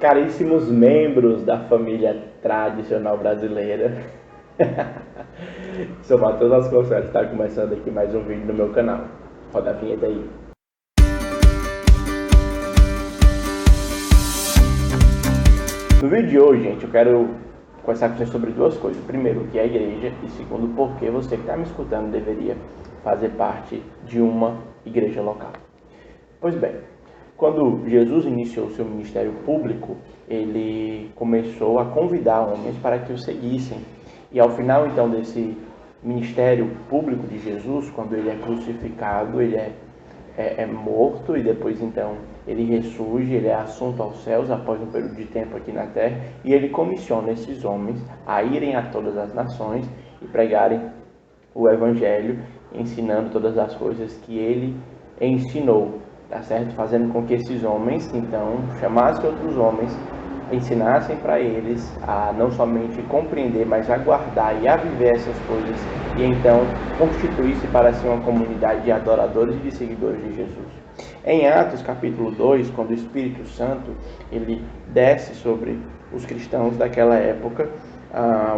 Caríssimos membros da família tradicional brasileira, sou Matheus Vasconcelos, está começando aqui mais um vídeo no meu canal. Roda a vinheta aí. No vídeo de hoje, gente, eu quero conversar com vocês sobre duas coisas. Primeiro, o que é a igreja, e segundo, por que você que está me escutando deveria fazer parte de uma igreja local. Pois bem, quando Jesus iniciou seu ministério público, ele começou a convidar homens para que o seguissem. E ao final, então, desse ministério público de Jesus, quando ele é crucificado, ele é morto e depois, então, ele ressurge, ele é assunto aos céus após um período de tempo aqui na terra, e ele comissiona esses homens a irem a todas as nações e pregarem o evangelho, ensinando todas as coisas que ele ensinou. Tá certo? Fazendo com que esses homens, então, chamassem outros homens, ensinassem para eles a não somente compreender, mas a guardar e a viver essas coisas, e então constituir-se para si uma comunidade de adoradores e de seguidores de Jesus. Em Atos capítulo 2, quando o Espírito Santo ele desce sobre os cristãos daquela época,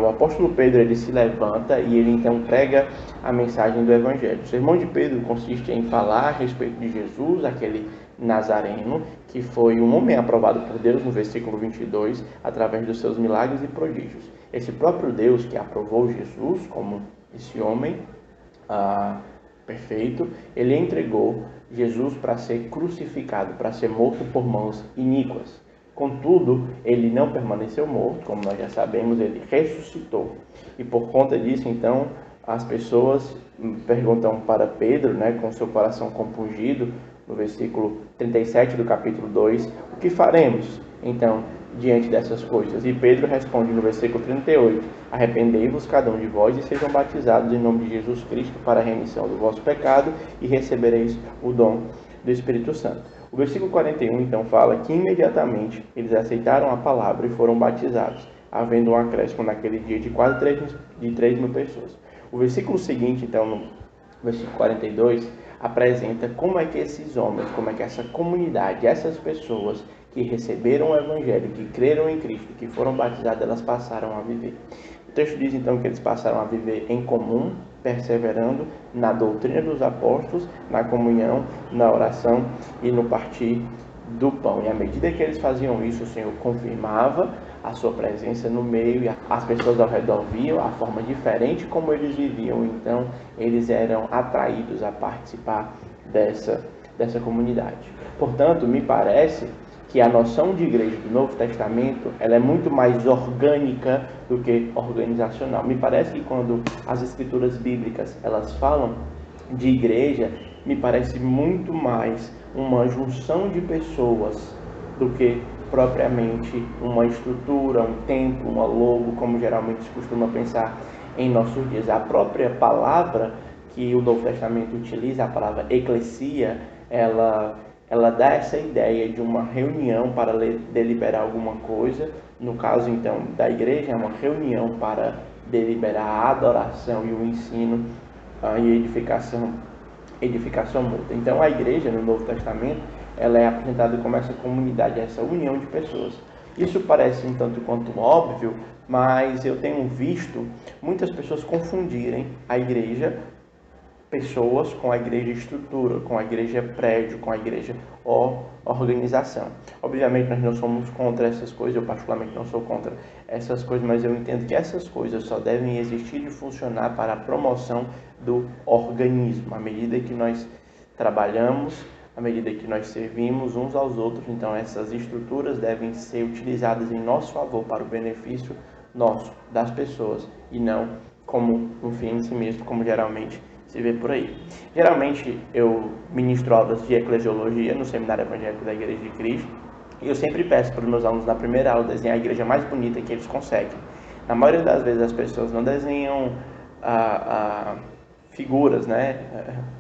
o apóstolo Pedro ele se levanta e ele então prega a mensagem do Evangelho. O sermão de Pedro consiste em falar a respeito de Jesus, aquele Nazareno, que foi um homem aprovado por Deus, no versículo 22, através dos seus milagres e prodígios. Esse próprio Deus que aprovou Jesus como esse homem perfeito, ele entregou Jesus para ser crucificado, para ser morto por mãos iníquas. Contudo, ele não permaneceu morto, como nós já sabemos, ele ressuscitou. E por conta disso, então, as pessoas perguntam para Pedro, com seu coração compungido, no versículo 37 do capítulo 2, o que faremos, então, diante dessas coisas? E Pedro responde no versículo 38, arrependei-vos cada um de vós e sejam batizados em nome de Jesus Cristo para a remissão do vosso pecado e recebereis o dom do Espírito Santo. O versículo 41, então, fala que imediatamente eles aceitaram a palavra e foram batizados, havendo um acréscimo naquele dia de quase 3 mil pessoas. O versículo seguinte, então, no versículo 42, apresenta como é que esses homens, como é que essa comunidade, essas pessoas que receberam o Evangelho, que creram em Cristo, que foram batizadas, elas passaram a viver. O texto diz, então, que eles passaram a viver em comum, perseverando na doutrina dos apóstolos, na comunhão, na oração e no partir do pão. E à medida que eles faziam isso, o Senhor confirmava a sua presença no meio, e as pessoas ao redor viam a forma diferente como eles viviam. Então, eles eram atraídos a participar dessa comunidade. Portanto, me parece que a noção de igreja do Novo Testamento ela é muito mais orgânica do que organizacional. Me parece que quando as escrituras bíblicas elas falam de igreja, me parece muito mais uma junção de pessoas do que propriamente uma estrutura, um templo, uma logo, como geralmente se costuma pensar em nossos dias. A própria palavra que o Novo Testamento utiliza, a palavra eclesia, ela dá essa ideia de uma reunião para deliberar alguma coisa. No caso, então, da igreja, é uma reunião para deliberar a adoração e o ensino e edificação mútua. Então, a igreja, no Novo Testamento, ela é apresentada como essa comunidade, essa união de pessoas. Isso parece um tanto quanto óbvio, mas eu tenho visto muitas pessoas confundirem a igreja pessoas com a igreja estrutura, com a igreja prédio, com a igreja organização. Obviamente nós não somos contra essas coisas, eu particularmente não sou contra essas coisas, mas eu entendo que essas coisas só devem existir e funcionar para a promoção do organismo. À medida que nós trabalhamos, à medida que nós servimos uns aos outros, então essas estruturas devem ser utilizadas em nosso favor, para o benefício nosso, das pessoas, e não como um fim em si mesmo, como geralmente se vê por aí. Geralmente eu ministro aulas de eclesiologia no Seminário Evangélico da Igreja de Cristo, e eu sempre peço para os meus alunos na primeira aula desenhar a igreja mais bonita que eles conseguem. Na maioria das vezes as pessoas não desenham figuras,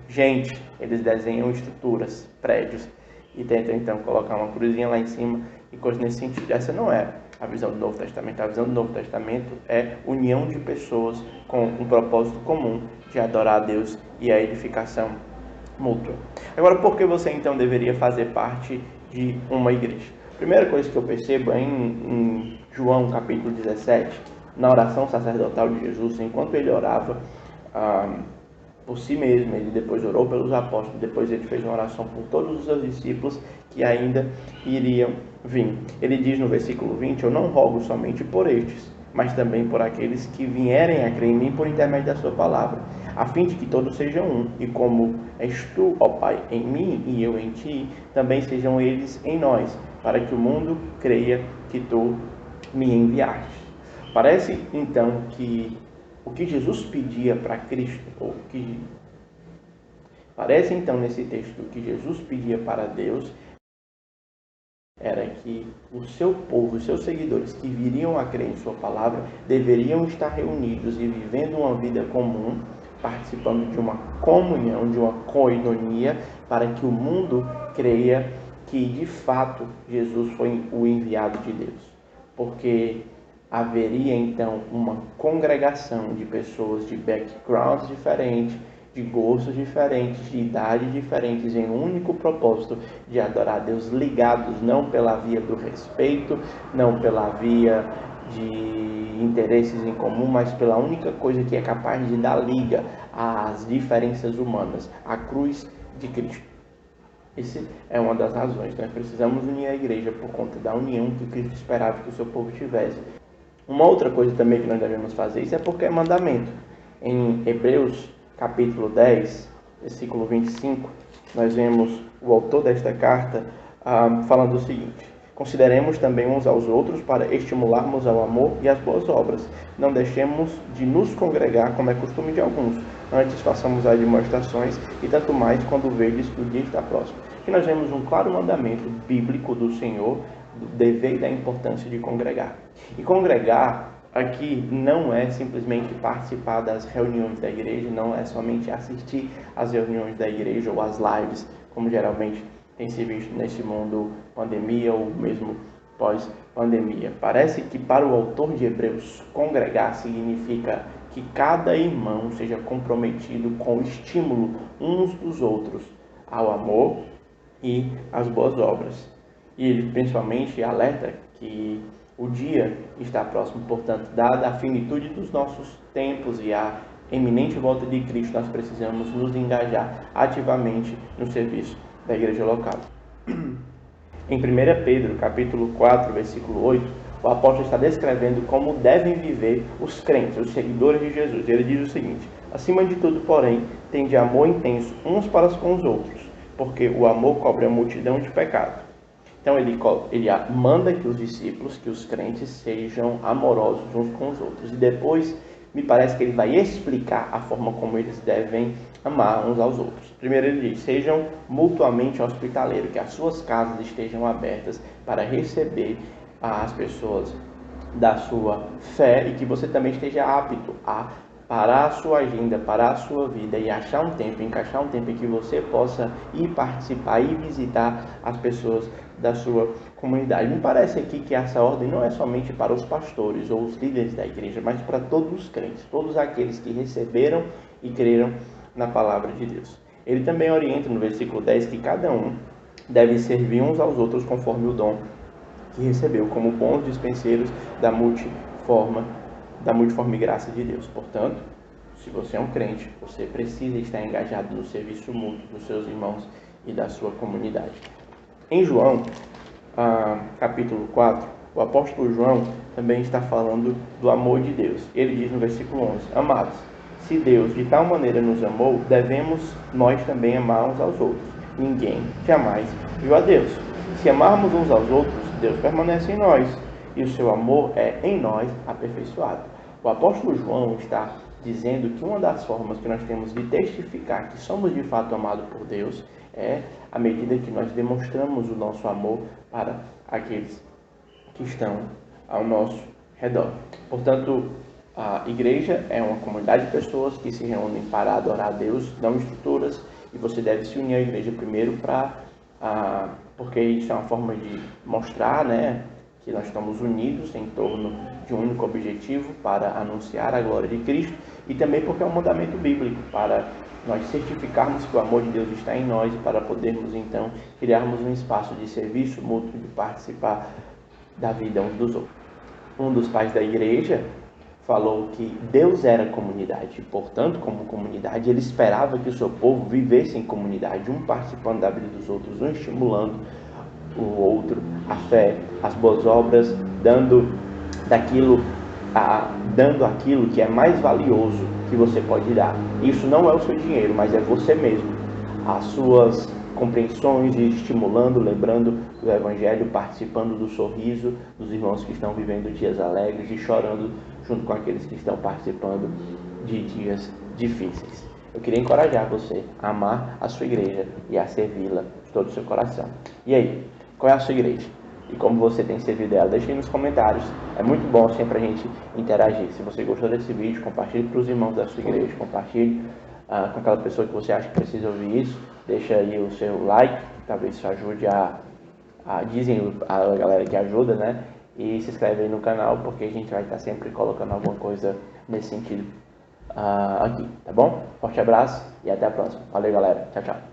gente, eles desenham estruturas, prédios, e tentam então colocar uma cruzinha lá em cima e coisas nesse sentido. Essa não é a visão do Novo Testamento. A visão do Novo Testamento é união de pessoas com um propósito comum de adorar a Deus e a edificação mútua. Agora, por que você então deveria fazer parte de uma igreja? Primeira coisa que eu percebo é em João capítulo 17, na oração sacerdotal de Jesus, enquanto ele orava por si mesmo, ele depois orou pelos apóstolos, depois ele fez uma oração por todos os seus discípulos que ainda iriam vir. Ele diz no versículo 20, eu não rogo somente por estes, mas também por aqueles que vierem a crer em mim por intermédio da sua palavra, a fim de que todos sejam um, e como és tu, ó Pai, em mim e eu em ti, também sejam eles em nós, para que o mundo creia que tu me enviaste. Parece então que o que Jesus pedia para Cristo, parece então nesse texto que Jesus pedia para Deus era que o seu povo, os seus seguidores que viriam a crer em sua palavra, deveriam estar reunidos e vivendo uma vida comum, participando de uma comunhão, de uma koinonia, para que o mundo creia que de fato Jesus foi o enviado de Deus. Porque haveria então uma congregação de pessoas de backgrounds diferentes, de gostos diferentes, de idades diferentes, em um único propósito de adorar a Deus, ligados não pela via do respeito, não pela via de interesses em comum, mas pela única coisa que é capaz de dar liga às diferenças humanas, a cruz de Cristo. Essa é uma das razões. Nós precisamos unir a igreja por conta da união que Cristo esperava que o seu povo tivesse. Uma outra coisa também que nós devemos fazer, isso é porque é mandamento. Em Hebreus capítulo 10, versículo 25, nós vemos o autor desta carta falando o seguinte: consideremos também uns aos outros para estimularmos ao amor e às boas obras. Não deixemos de nos congregar, como é costume de alguns. Antes façamos as demonstrações, e tanto mais quando vedes que o dia está próximo. Aqui nós vemos um claro mandamento bíblico do Senhor, do dever e da importância de congregar. E congregar aqui não é simplesmente participar das reuniões da igreja, não é somente assistir às reuniões da igreja ou às lives, como geralmente tem se visto nesse mundo pandemia ou mesmo pós-pandemia. Parece que para o autor de Hebreus, congregar significa que cada irmão seja comprometido com o estímulo uns dos outros ao amor e às boas obras. E ele principalmente alerta que o dia está próximo, portanto, dada a finitude dos nossos tempos e a eminente volta de Cristo, nós precisamos nos engajar ativamente no serviço da igreja local. Em 1 Pedro, capítulo 4, versículo 8, o apóstolo está descrevendo como devem viver os crentes, os seguidores de Jesus. Ele diz o seguinte: acima de tudo, porém, tende amor intenso uns para com os outros, porque o amor cobre a multidão de pecados. Então ele manda que os discípulos, que os crentes sejam amorosos uns com os outros. E depois me parece que ele vai explicar a forma como eles devem amar uns aos outros. Primeiro ele diz: sejam mutuamente hospitaleiros, que as suas casas estejam abertas para receber as pessoas da sua fé e que você também esteja apto a parar a sua agenda, parar a sua vida e achar um tempo, encaixar um tempo em que você possa ir participar e visitar as pessoas da sua comunidade. Me parece aqui que essa ordem não é somente para os pastores ou os líderes da igreja, mas para todos os crentes, todos aqueles que receberam e creram na palavra de Deus. Ele também orienta no versículo 10 que cada um deve servir uns aos outros conforme o dom que recebeu, como bons dispenseiros da multiforme graça de Deus. Portanto, se você é um crente, você precisa estar engajado no serviço mútuo dos seus irmãos e da sua comunidade. Em João, capítulo 4, o apóstolo João também está falando do amor de Deus. Ele diz no versículo 11: amados, se Deus de tal maneira nos amou, devemos nós também amar uns aos outros. Ninguém jamais viu a Deus. Se amarmos uns aos outros, Deus permanece em nós, e o seu amor é em nós aperfeiçoado. O apóstolo João está dizendo que uma das formas que nós temos de testificar que somos de fato amados por Deus é à medida que nós demonstramos o nosso amor para aqueles que estão ao nosso redor. Portanto, a igreja é uma comunidade de pessoas que se reúnem para adorar a Deus, não estruturas, e você deve se unir à igreja primeiro porque isso é uma forma de mostrar, né, que nós estamos unidos em torno de um único objetivo para anunciar a glória de Cristo, e também porque é um mandamento bíblico para nós certificarmos que o amor de Deus está em nós e para podermos então criarmos um espaço de serviço mútuo, de participar da vida uns dos outros. Um dos pais da igreja falou que Deus era comunidade, portanto, como comunidade, ele esperava que o seu povo vivesse em comunidade, um participando da vida dos outros, um estimulando o outro, a fé, as boas obras, dando aquilo que é mais valioso que você pode dar. Isso não é o seu dinheiro, mas é você mesmo. As suas compreensões e estimulando, lembrando do Evangelho, participando do sorriso dos irmãos que estão vivendo dias alegres e chorando junto com aqueles que estão participando de dias difíceis. Eu queria encorajar você a amar a sua igreja e a servi-la de todo o seu coração. E aí, qual é a sua igreja? E como você tem servido ela? Deixe aí nos comentários. É muito bom sempre a gente interagir. Se você gostou desse vídeo, compartilhe para os irmãos da sua igreja, compartilhe com aquela pessoa que você acha que precisa ouvir isso. Deixa aí o seu like, talvez isso ajude dizem a galera que ajuda, né? E se inscreve aí no canal, porque a gente vai estar sempre colocando alguma coisa nesse sentido aqui, tá bom? Forte abraço e até a próxima. Valeu, galera. Tchau, tchau.